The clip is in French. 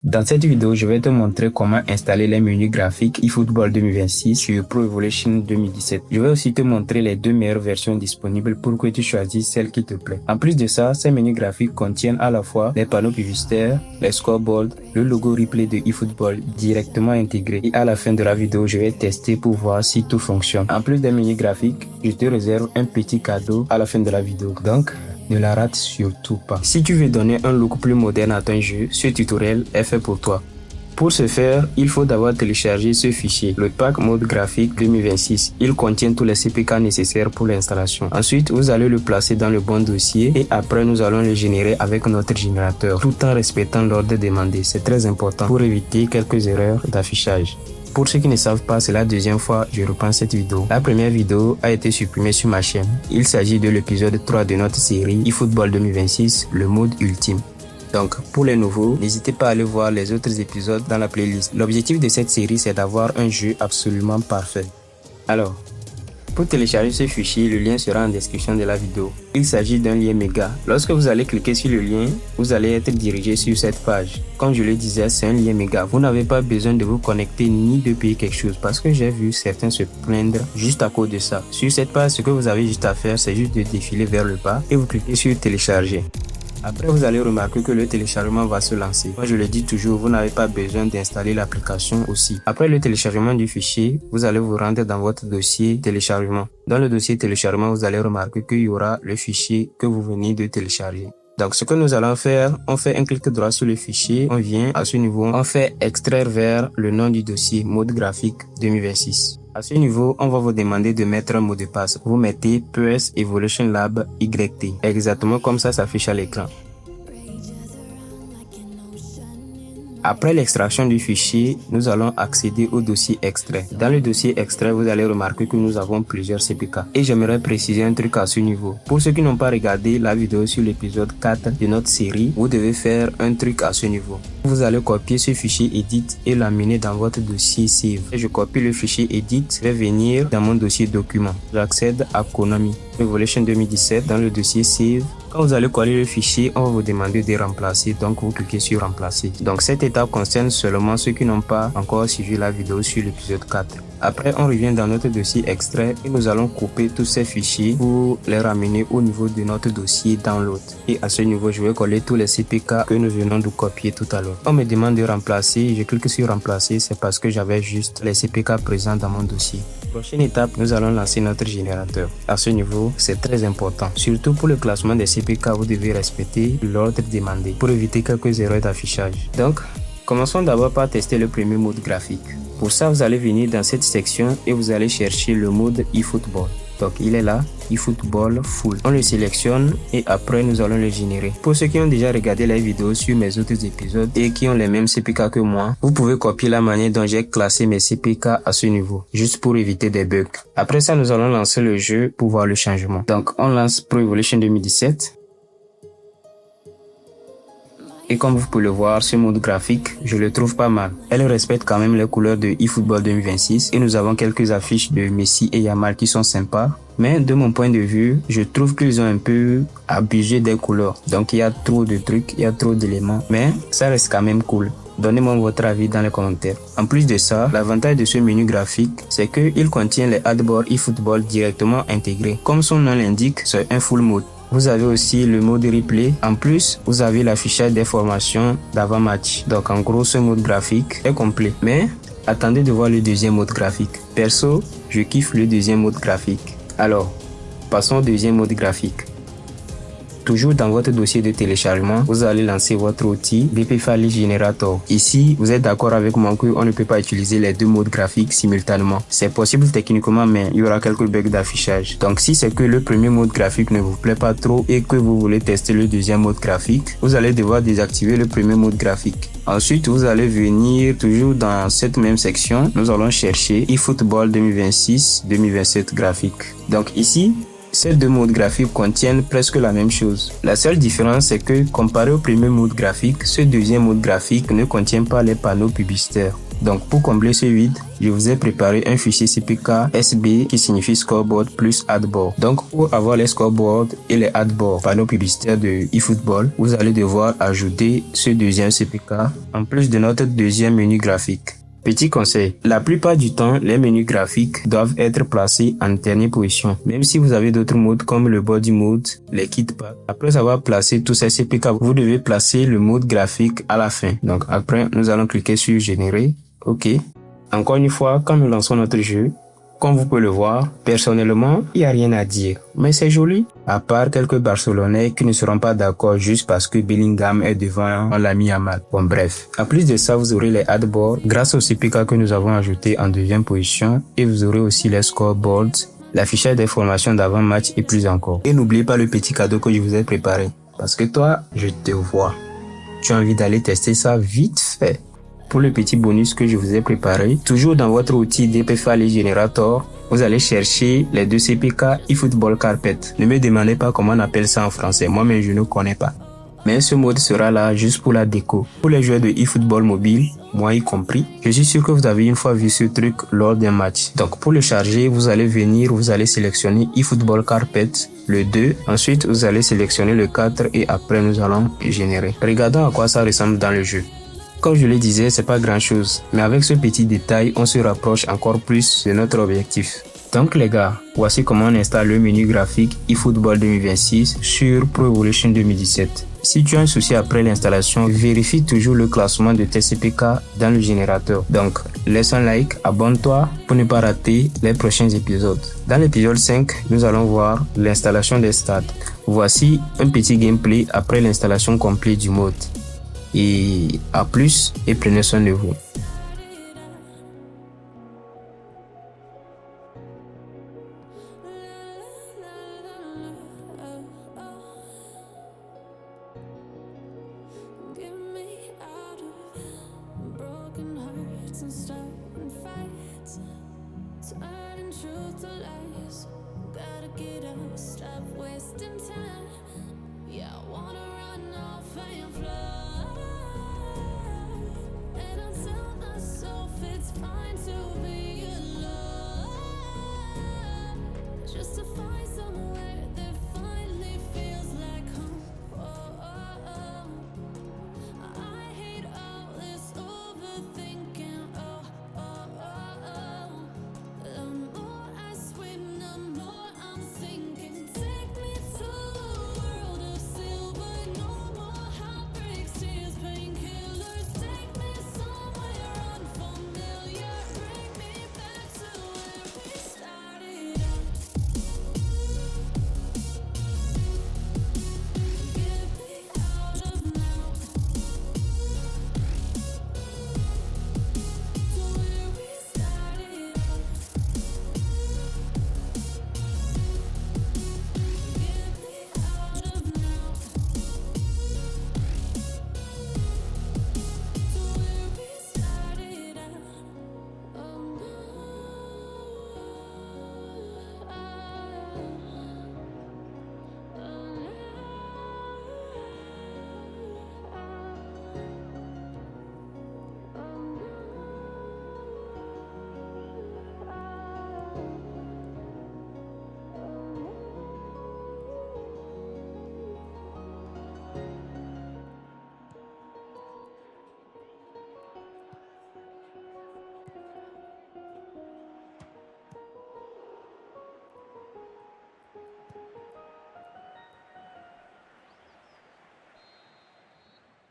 Dans cette vidéo, je vais te montrer comment installer les menus graphiques eFootball 2026 sur Pro Evolution 2017. Je vais aussi te montrer les deux meilleures versions disponibles pour que tu choisisses celle qui te plaît. En plus de ça, ces menus graphiques contiennent à la fois les panneaux publicitaires, les scoreboards, le logo replay de eFootball directement intégré. Et à la fin de la vidéo, je vais tester pour voir si tout fonctionne. En plus des menus graphiques, je te réserve un petit cadeau à la fin de la vidéo. Donc, ne la rate surtout pas. Si tu veux donner un look plus moderne à ton jeu, ce tutoriel est fait pour toi. Pour ce faire, il faut d'abord télécharger ce fichier, le pack mode graphique 2026. Il contient tous les CPK nécessaires pour l'installation. Ensuite, vous allez le placer dans le bon dossier et après nous allons le générer avec notre générateur, tout en respectant l'ordre demandé. C'est très important pour éviter quelques erreurs d'affichage. Pour ceux qui ne savent pas, c'est la deuxième fois que je reprends cette vidéo. La première vidéo a été supprimée sur ma chaîne. Il s'agit de l'épisode 3 de notre série eFootball 2026, le mode ultime. Donc, pour les nouveaux, n'hésitez pas à aller voir les autres épisodes dans la playlist. L'objectif de cette série, c'est d'avoir un jeu absolument parfait. Alors, pour télécharger ce fichier, le lien sera en description de la vidéo. Il s'agit d'un lien méga. Lorsque vous allez cliquer sur le lien, vous allez être dirigé sur cette page. Comme je le disais, c'est un lien méga. Vous n'avez pas besoin de vous connecter ni de payer quelque chose parce que j'ai vu certains se plaindre juste à cause de ça. Sur cette page, ce que vous avez juste à faire, c'est juste de défiler vers le bas et vous cliquez sur télécharger. Après, vous allez remarquer que le téléchargement va se lancer. Moi, je le dis toujours, vous n'avez pas besoin d'installer l'application aussi. Après le téléchargement du fichier, vous allez vous rendre dans votre dossier téléchargement. Dans le dossier téléchargement, vous allez remarquer qu'il y aura le fichier que vous venez de télécharger. Donc, ce que nous allons faire, on fait un clic droit sur le fichier, on vient à ce niveau, on fait extraire vers le nom du dossier, mode graphique 2026. À ce niveau, on va vous demander de mettre un mot de passe. Vous mettez PS Evolution Lab YT. Exactement comme ça s'affiche à l'écran. Après l'extraction du fichier, nous allons accéder au dossier extrait. Dans le dossier extrait, vous allez remarquer que nous avons plusieurs CPK. Et j'aimerais préciser un truc à ce niveau. Pour ceux qui n'ont pas regardé la vidéo sur l'épisode 4 de notre série, vous devez faire un truc à ce niveau. Vous allez copier ce fichier edit et l'amener dans votre dossier save. Et je copie le fichier edit, je vais venir dans mon dossier document. J'accède à Konami Evolution 2017 dans le dossier save. Quand vous allez coller le fichier, on va vous demander de remplacer, donc vous cliquez sur remplacer. Donc cette étape concerne seulement ceux qui n'ont pas encore suivi la vidéo sur l'épisode 4. Après, on revient dans notre dossier extrait et nous allons couper tous ces fichiers pour les ramener au niveau de notre dossier download. Et à ce niveau, je vais coller tous les CPK que nous venons de copier tout à l'heure. On me demande de remplacer, je clique sur remplacer, c'est parce que j'avais juste les CPK présents dans mon dossier. Prochaine étape, nous allons lancer notre générateur. À ce niveau, c'est très important. Surtout pour le classement des CPK, vous devez respecter l'ordre demandé pour éviter quelques erreurs d'affichage. Donc, commençons d'abord par tester le premier mode graphique. Pour ça, vous allez venir dans cette section et vous allez chercher le mode eFootball. Donc, il est là, eFootball Full. On le sélectionne et après, nous allons le générer. Pour ceux qui ont déjà regardé la vidéo sur mes autres épisodes et qui ont les mêmes CPK que moi, vous pouvez copier la manière dont j'ai classé mes CPK à ce niveau, juste pour éviter des bugs. Après ça, nous allons lancer le jeu pour voir le changement. Donc, on lance Pro Evolution 2017. Et comme vous pouvez le voir, ce mode graphique, je le trouve pas mal. Elle respecte quand même les couleurs de eFootball 2026 et nous avons quelques affiches de Messi et Yamal qui sont sympas. Mais de mon point de vue, je trouve qu'ils ont un peu abusé des couleurs. Donc il y a trop de trucs, il y a trop d'éléments, mais ça reste quand même cool. Donnez-moi votre avis dans les commentaires. En plus de ça, l'avantage de ce menu graphique, c'est qu'il contient les adboards eFootball directement intégrés. Comme son nom l'indique, c'est un full mode. Vous avez aussi le mode replay. En plus, vous avez l'affichage des formations d'avant-match. Donc en gros, ce mode graphique est complet. Mais attendez de voir le deuxième mode graphique. Perso, je kiffe le deuxième mode graphique. Alors, passons au deuxième mode graphique. Toujours dans votre dossier de téléchargement, vous allez lancer votre outil BP File Generator. Ici, vous êtes d'accord avec moi qu'on ne peut pas utiliser les deux modes graphiques simultanément. C'est possible techniquement, mais il y aura quelques bugs d'affichage. Donc si c'est que le premier mode graphique ne vous plaît pas trop et que vous voulez tester le deuxième mode graphique, vous allez devoir désactiver le premier mode graphique. Ensuite, vous allez venir toujours dans cette même section. Nous allons chercher eFootball 2026-2027 graphique. Donc ici, ces deux modes graphiques contiennent presque la même chose. La seule différence, c'est que comparé au premier mode graphique, ce deuxième mode graphique ne contient pas les panneaux publicitaires. Donc pour combler ce vide, je vous ai préparé un fichier CPK SB qui signifie scoreboard plus adboard. Donc pour avoir les scoreboards et les adboards panneaux publicitaires de eFootball, vous allez devoir ajouter ce deuxième CPK en plus de notre deuxième menu graphique. Petit conseil, la plupart du temps, les menus graphiques doivent être placés en dernière position. Même si vous avez d'autres modes comme le body mode, les kit packs. Après avoir placé tous ces CPK, vous devez placer le mode graphique à la fin. Donc après, nous allons cliquer sur générer. OK. Encore une fois, quand nous lançons notre jeu, comme vous pouvez le voir, personnellement, il n'y a rien à dire. Mais c'est joli. À part quelques Barcelonais qui ne seront pas d'accord juste parce que Bellingham est devant, on l'a mis à mal. Bon bref. En plus de ça, vous aurez les adboards grâce au CPK que nous avons ajouté en deuxième position. Et vous aurez aussi les scoreboards, l'affichage d'informations d'avant-match et plus encore. Et n'oubliez pas le petit cadeau que je vous ai préparé. Parce que toi, je te vois. Tu as envie d'aller tester ça vite fait. Pour le petit bonus que je vous ai préparé, toujours dans votre outil DPFL Generator, vous allez chercher les deux CPK eFootball Carpet. Ne me demandez pas comment on appelle ça en français, moi-même je ne connais pas. Mais ce mode sera là juste pour la déco. Pour les joueurs de eFootball mobile, moi y compris, je suis sûr que vous avez une fois vu ce truc lors d'un match. Donc pour le charger, vous allez venir, vous allez sélectionner eFootball Carpet, le 2. Ensuite, vous allez sélectionner le 4 et après nous allons générer. Regardons à quoi ça ressemble dans le jeu. Comme je le disais, c'est pas grand chose, mais avec ce petit détail, on se rapproche encore plus de notre objectif. Donc les gars, voici comment on installe le menu graphique eFootball 2026 sur Pro Evolution 2017. Si tu as un souci après l'installation, vérifie toujours le classement de tes CPK dans le générateur. Donc, laisse un like, abonne-toi pour ne pas rater les prochains épisodes. Dans l'épisode 5, nous allons voir l'installation des stats. Voici un petit gameplay après l'installation complète du mode. Et à plus et prenez soin de vous. Stop wasting time. Yeah, I wanna run off and fly.